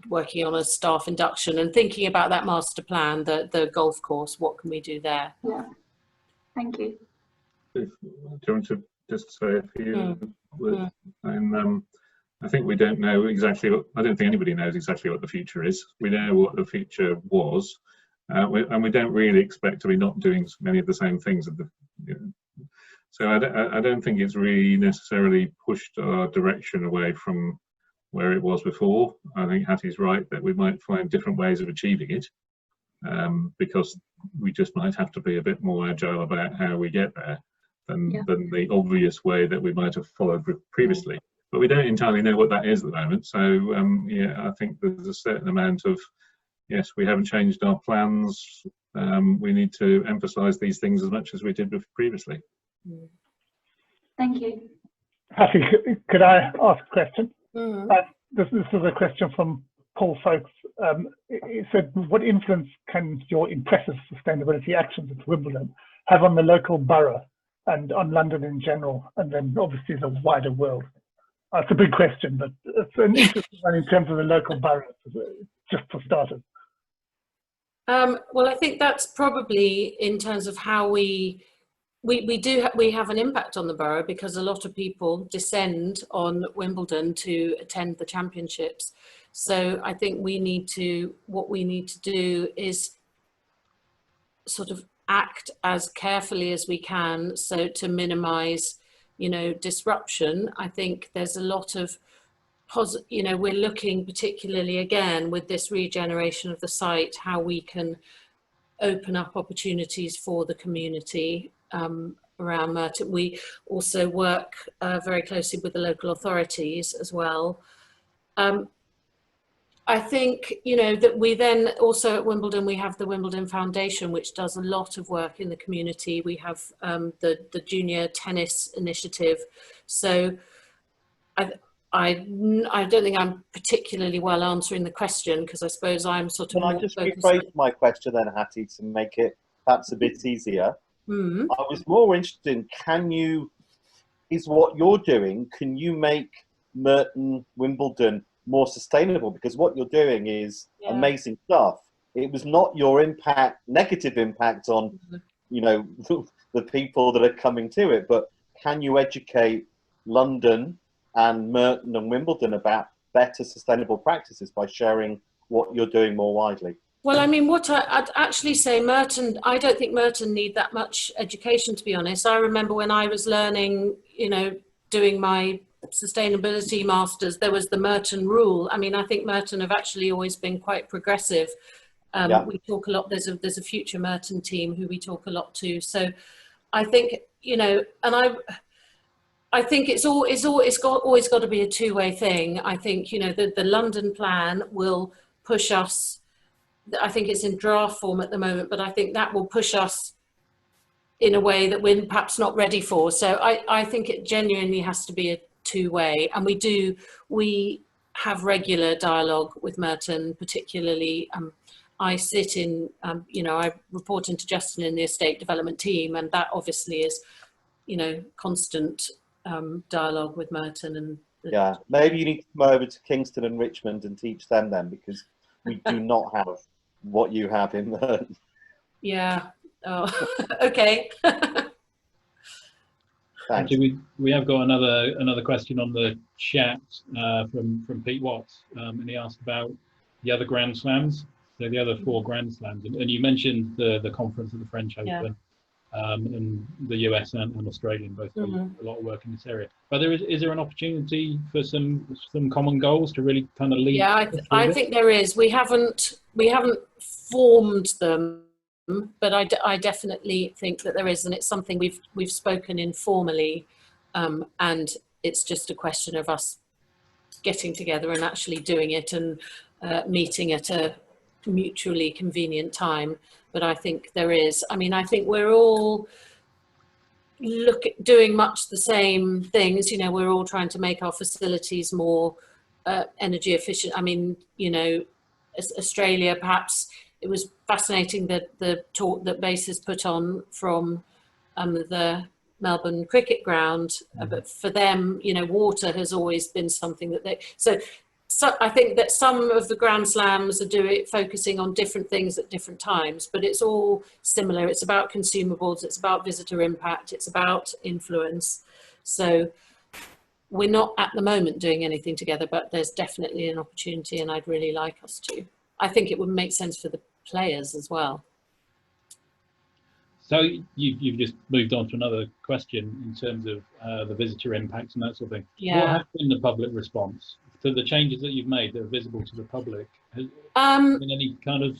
working on a staff induction and thinking about that master plan, the golf course, what can we do there? Yeah, thank you. Do you want to just say a few words? I think we don't know exactly what, I don't think anybody knows exactly what the future is. We know what the future was, and we don't really expect to be not doing many of the same things. So I don't think it's really necessarily pushed our direction away from where it was before. I think Hattie's right that we might find different ways of achieving it, because we just might have to be a bit more agile about how we get there than the obvious way that we might have followed previously. But we don't entirely know what that is at the moment. So yeah, I think there's a certain amount of, yes, we haven't changed our plans. We need to emphasise these things as much as we did previously. Thank you. Hattie, could I ask a question? This is a question from Paul Folks. He said, what influence can your impressive sustainability actions at Wimbledon have on the local borough and on London in general, and then obviously the wider world? It's a big question, but it's an interesting one in terms of the local borough, just for starters. Well, I think that's probably in terms of how we have an impact on the borough, because a lot of people descend on Wimbledon to attend the championships. So I think what we need to do is sort of act as carefully as we can, so to minimise, you know, disruption. I think there's a lot of you know, we're looking particularly again with this regeneration of the site, how we can open up opportunities for the community around Merton. We also work very closely with the local authorities as well. I think, you know, that we then also at Wimbledon, we have the Wimbledon Foundation, which does a lot of work in the community. We have the Junior Tennis Initiative. So I don't think I'm particularly well answering the question, because I suppose I'm sort of. Can I just rephrase my question then, Hattie, to make it perhaps a bit easier? I was more interested in, is what you're doing, can you make Merton, Wimbledon more sustainable? Because what you're doing is amazing stuff. It was not your negative impact on, you know, the people that are coming to it, but can you educate London and Merton and Wimbledon about better sustainable practices by sharing what you're doing more widely? Well, I mean, what I'd actually say, Merton, I don't think Merton need that much education, to be honest. I remember when I was learning, you know, doing my sustainability masters, there was the Merton rule. I mean, I think Merton have actually always been quite progressive. We talk a lot, there's a future Merton team who we talk a lot to. So I think, you know, and I think it's always got to be a two-way thing. I think, you know, the London plan will push us. I think it's in draft form at the moment, but I think that will push us in a way that we're perhaps not ready for. So I think it genuinely has to be a two-way, and we have regular dialogue with Merton, particularly. I sit in, you know, I report into Justin in the estate development team, and that obviously is, you know, constant dialogue with Merton. And yeah, maybe you need to come over to Kingston and Richmond and teach them then, because we do not have what you have in Merton. Yeah. Oh, okay. Actually, we have got another question on the chat from Pete Watts, and he asked about the other Grand Slams, so the other 4 Grand Slams, and you mentioned the conference of the French Open, and the US and Australian both do a lot of work in this area. But is there an opportunity for some common goals to really kind of lead? Yeah, I think there is. We haven't formed them, but I definitely think that there is, and it's something we've spoken informally, and it's just a question of us getting together and actually doing it, and meeting at a mutually convenient time. But I think there is. I mean, I think we're all doing much the same things. You know, we're all trying to make our facilities more energy efficient. I mean, you know, Australia perhaps it was fascinating that the talk that Basis put on from the Melbourne cricket ground, but for them, you know, water has always been something that they, so I think that some of the Grand Slams are focusing on different things at different times, but it's all similar. It's about consumables, it's about visitor impact, it's about influence. So we're not at the moment doing anything together, but there's definitely an opportunity, and I'd really like us to. I think it would make sense for the players as well. So you've just moved on to another question in terms of the visitor impacts and that sort of thing. Yeah. What has been the public response to the changes that you've made that are visible to the public? Has there been any kind of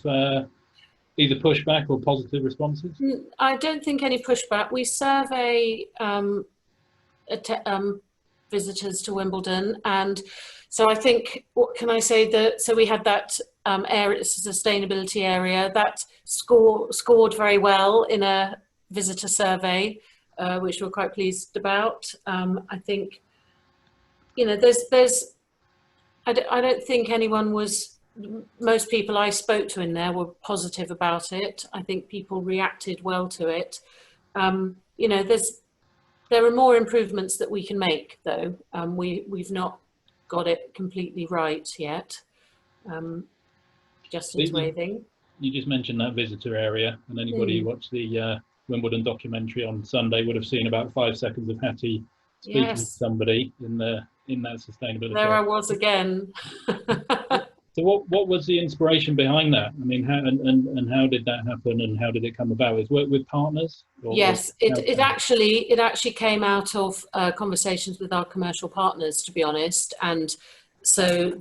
either pushback or positive responses? I don't think any pushback. We survey visitors to Wimbledon, and so I think, what can I say, that so we had that area, sustainability area, that scored very well in a visitor survey, which we're quite pleased about. I think, you know, I don't think anyone was, most people I spoke to in there were positive about it. I think people reacted well to it. You know, there are more improvements that we can make, though. We've not got it completely right yet. Justin's waving. You just mentioned that visitor area, and anybody who watched the Wimbledon documentary on Sunday would have seen about 5 seconds of Hattie speaking to somebody in that sustainability there area. I was again. So what was the inspiration behind that? I mean, how and how did that happen, and how did it come about? Is work with partners? Yes, it actually came out of conversations with our commercial partners, to be honest, and so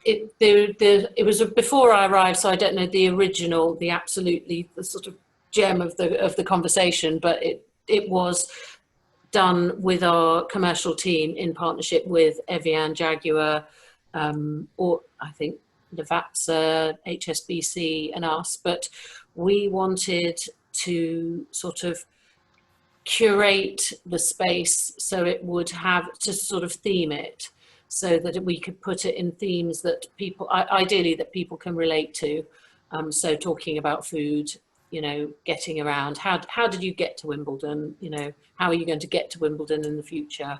it was before I arrived, so I don't know the original, the sort of gem of the conversation, but it was done with our commercial team in partnership with Evian, Jaguar, or I think Lavazza, HSBC and us, but we wanted to sort of curate the space so it would have to sort of theme it, so that we could put it in themes that people, ideally that people can relate to. So talking about food, you know, getting around, how did you get to Wimbledon? You know, how are you going to get to Wimbledon in the future?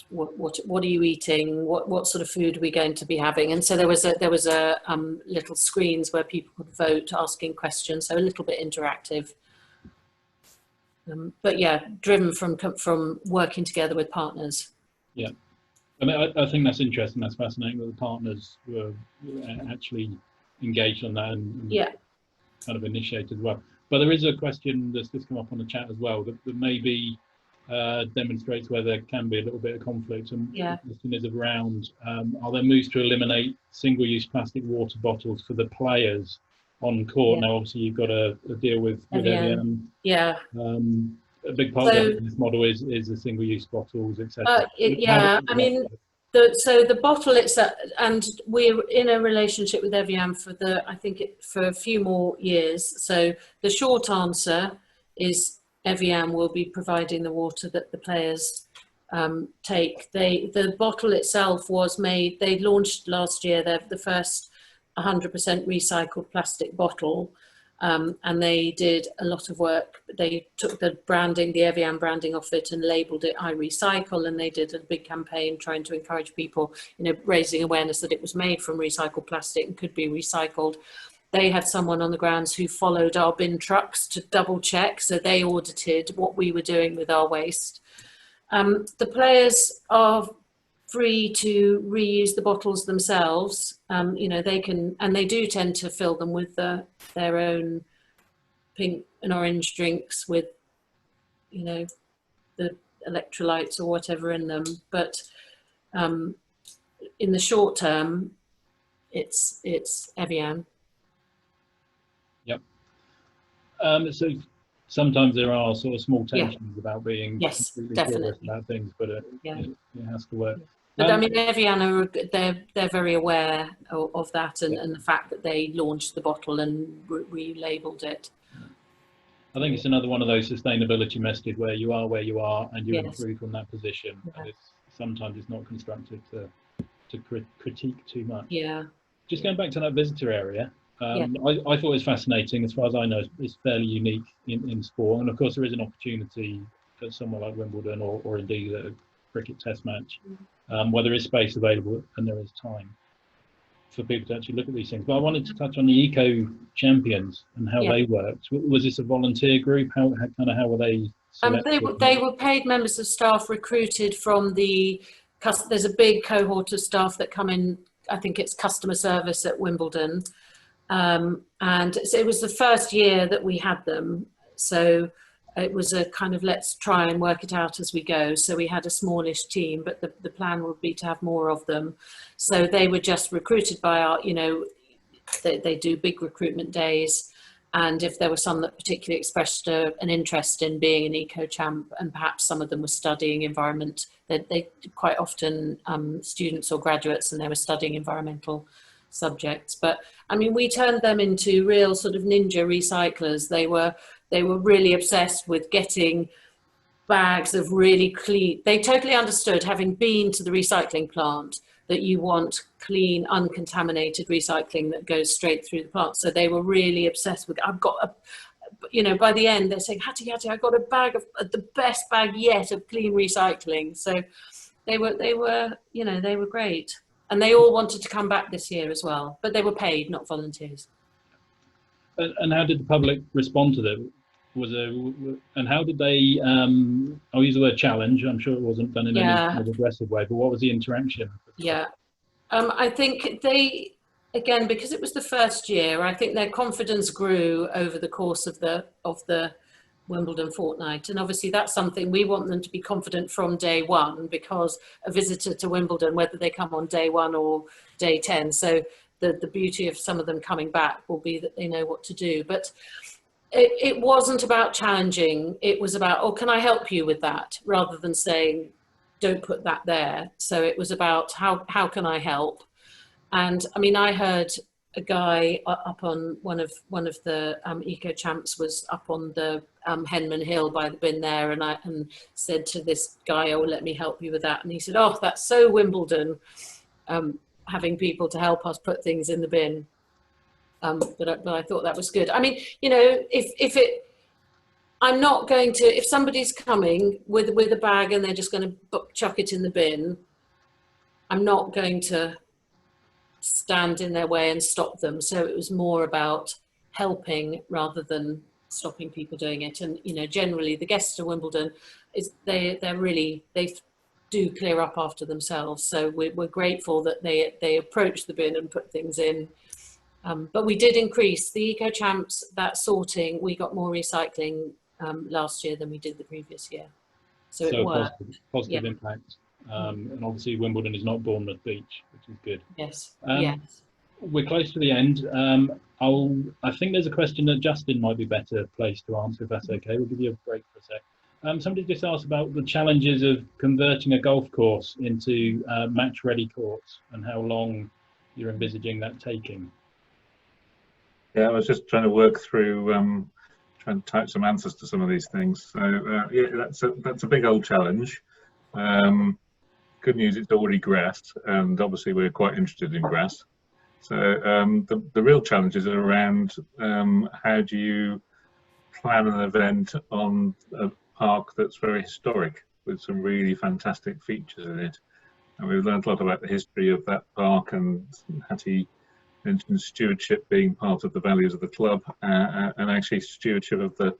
What are you eating? What sort of food are we going to be having? And so there was a little screens where people could vote, asking questions, so a little bit interactive. But yeah, driven from working together with partners. Yeah, I mean, I think that's interesting. That's fascinating that the partners were actually engaged on that and kind of initiated as well. But there is a question that's just come up on the chat as well that maybe demonstrates where there can be a little bit of conflict. And the question is around, are there moves to eliminate single-use plastic water bottles for the players on court? Now, obviously, you've got a deal with Evian. A big part of this model is the single-use bottles, etc. I mean, so the bottle itself, and we're in a relationship with Evian for a few more years. So the short answer is Evian will be providing the water that the players take. The bottle itself was made, they launched last year, the first 100% recycled plastic bottle. And they did a lot of work. They took the branding, the Evian branding off it, and labelled it I Recycle, and they did a big campaign trying to encourage people, you know, raising awareness that it was made from recycled plastic and could be recycled. They had someone on the grounds who followed our bin trucks to double check, so they audited what we were doing with our waste. The players are free to reuse the bottles themselves. You know, they can, and they do tend to fill them with their own pink and orange drinks with, you know, the electrolytes or whatever in them. But in the short term, it's Evian. Yep. So sometimes there are sort of small tensions about being completely sure about things, but it has to work. But I mean, Evian they're very aware of that and the fact that they launched the bottle and relabeled it. I think it's another one of those sustainability messages where you are and you improve from that position. And sometimes it's not constructive to to critique too much. Yeah. Just going back to that visitor area, Yeah. I thought it was fascinating. As far as I know, it's fairly unique in sport, and of course there is an opportunity at somewhere like Wimbledon or indeed a cricket test match, where there is space available and there is time for people to actually look at these things. But I wanted to touch on the eco champions and how they worked. Was this a volunteer group? How were they selected? They were paid members of staff recruited from the. There's a big cohort of staff that come in. I think it's customer service at Wimbledon, and so it was the first year that we had them. So it was a kind of let's try and work it out as we go. So we had a smallish team, but the plan would be to have more of them. So they were just recruited by our, they do big recruitment days. And if there were some that particularly expressed an interest in being an eco-champ, and perhaps some of them were studying environment, they quite often students or graduates, and they were studying environmental subjects. But I mean, we turned them into real sort of ninja recyclers. They were really obsessed with getting bags of really clean. They totally understood, having been to the recycling plant, that you want clean, uncontaminated recycling that goes straight through the plant. So they were really obsessed with, I've got by the end, they're saying, Hattie, I got a bag of the best bag yet of clean recycling. So they were great. And they all wanted to come back this year as well, but they were paid, not volunteers. And how did the public respond to them? And how did they, I'll use the word challenge, I'm sure it wasn't done in any aggressive way, but what was the interaction? Yeah, I think they, again, because it was the first year, I think their confidence grew over the course of the Wimbledon fortnight. And obviously that's something we want them to be confident from day one, because a visitor to Wimbledon, whether they come on day 1 or day 10, so the beauty of some of them coming back will be that they know what to do. But it wasn't about challenging, it was about, oh, can I help you with that? Rather than saying, don't put that there. So it was about how can I help? And I mean, I heard a guy up on one of the eco champs was up on the Henman Hill by the bin there, and said to this guy, oh, let me help you with that. And he said, oh, that's so Wimbledon, having people to help us put things in the bin. But I thought that was good. I mean, I'm not going to, if somebody's coming with a bag and they're just going to chuck it in the bin, I'm not going to stand in their way and stop them. So it was more about helping rather than stopping people doing it. And generally the guests to Wimbledon they do clear up after themselves. So we're grateful that they approach the bin and put things in. But we did increase the eco champs, that sorting. We got more recycling last year than we did the previous year. So it worked. Positive impact. And obviously Wimbledon is not Bournemouth Beach, which is good. Yes. Yes. We're close to the end. I think there's a question that Justin might be better placed to answer, if that's okay. We'll give you a break for a sec. Somebody just asked about the challenges of converting a golf course into match-ready courts and how long you're envisaging that taking. Yeah, I was just trying to work through, trying to type some answers to some of these things. So yeah, that's a big old challenge. Good news, it's already grass, and obviously we're quite interested in grass. So the real challenges are around how do you plan an event on a park that's very historic with some really fantastic features in it. And we've learned a lot about the history of that park, and Hattie mentioned stewardship being part of the values of the club, and actually stewardship of the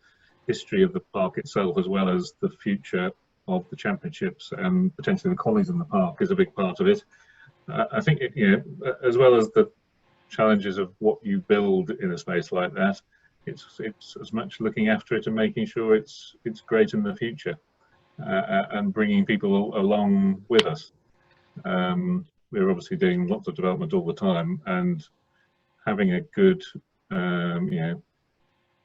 history of the park itself, as well as the future of the championships and potentially the collies in the park is a big part of it. I think as well as the challenges of what you build in a space like that, it's as much looking after it and making sure it's great in the future, and bringing people along with us. We're obviously doing lots of development all the time, and having a good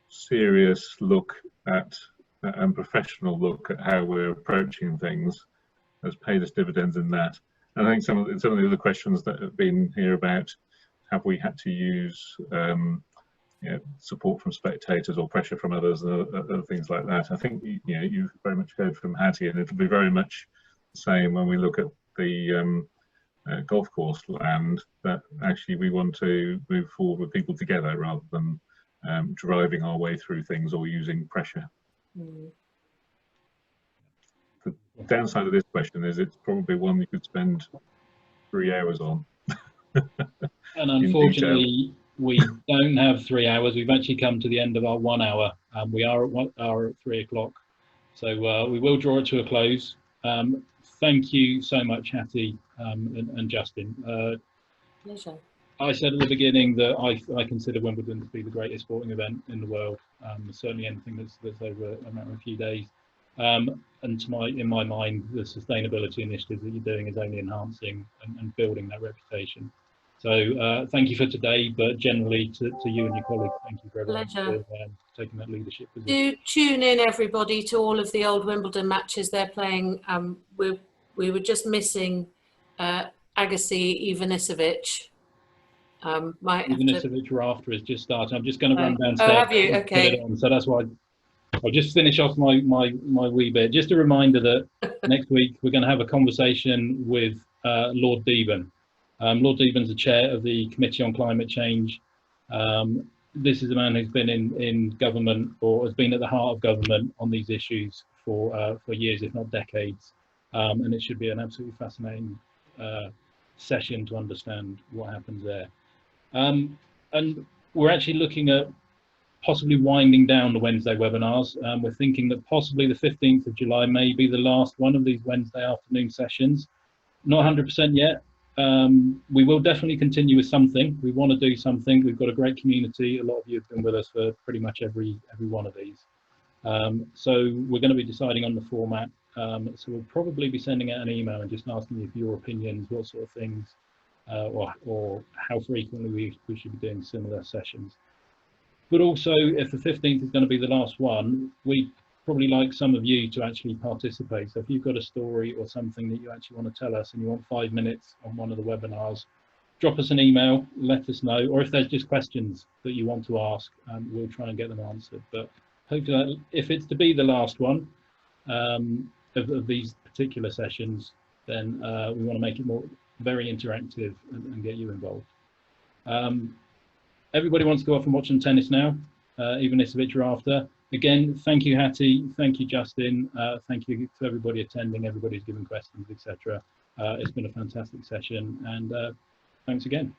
serious look at and professional look at how we're approaching things has paid us dividends in that. And I think some of the other questions that have been here about, have we had to use support from spectators or pressure from others and other things like that. I think you very much heard from Hattie, and it'll be very much the same when we look at the golf course land, that actually we want to move forward with people together rather than driving our way through things or using pressure. The downside of this question is it's probably one you could spend 3 hours on. And unfortunately, we don't have 3 hours. We've actually come to the end of our 1 hour. We are at 1 hour at 3 o'clock. So we will draw it to a close. Thank you so much, Hattie and Justin. Pleasure. I said at the beginning that I consider Wimbledon to be the greatest sporting event in the world. Certainly anything that's over a matter of a few days. And in my mind, the sustainability initiatives that you're doing is only enhancing and building that reputation. So thank you for today, but generally to you and your colleagues, thank you for everyone for taking that leadership position. Do tune in, everybody, to all of the old Wimbledon matches they're playing. We were just missing Agassi Ivanisevic. Ivanisevic Rafter has just started. I'm just going to run downstairs. Oh, have you? Okay. Put it on. So that's why I'll just finish off my wee bit. Just a reminder that next week we're going to have a conversation with Lord Deben. Lord Deben's the chair of the Committee on Climate Change. This is a man who's been in government, or has been at the heart of government on these issues for years, if not decades. And it should be an absolutely fascinating session to understand what happens there. And we're actually looking at possibly winding down the Wednesday webinars. We're thinking that possibly the 15th of July may be the last one of these Wednesday afternoon sessions. Not 100% yet. We will definitely continue with something. We want to do something. We've got a great community. A lot of you have been with us for pretty much every one of these. So we're going to be deciding on the format. So we'll probably be sending out an email and just asking you for your opinions, what sort of things, or how frequently we should be doing similar sessions. But also, if the 15th is going to be the last one, we'd probably like some of you to actually participate. So if you've got a story or something that you actually want to tell us and you want 5 minutes on one of the webinars, drop us an email, let us know, or if there's just questions that you want to ask, we'll try and get them answered. But hopefully, if it's to be the last one of these particular sessions, then we want to make it very interactive and get you involved. Everybody wants to go off and watch some tennis now, Ivanisevic Rafter. Again, thank you, Hattie. Thank you, Justin. Thank you to everybody attending, everybody who's given questions, etc. It's been a fantastic session, and thanks again.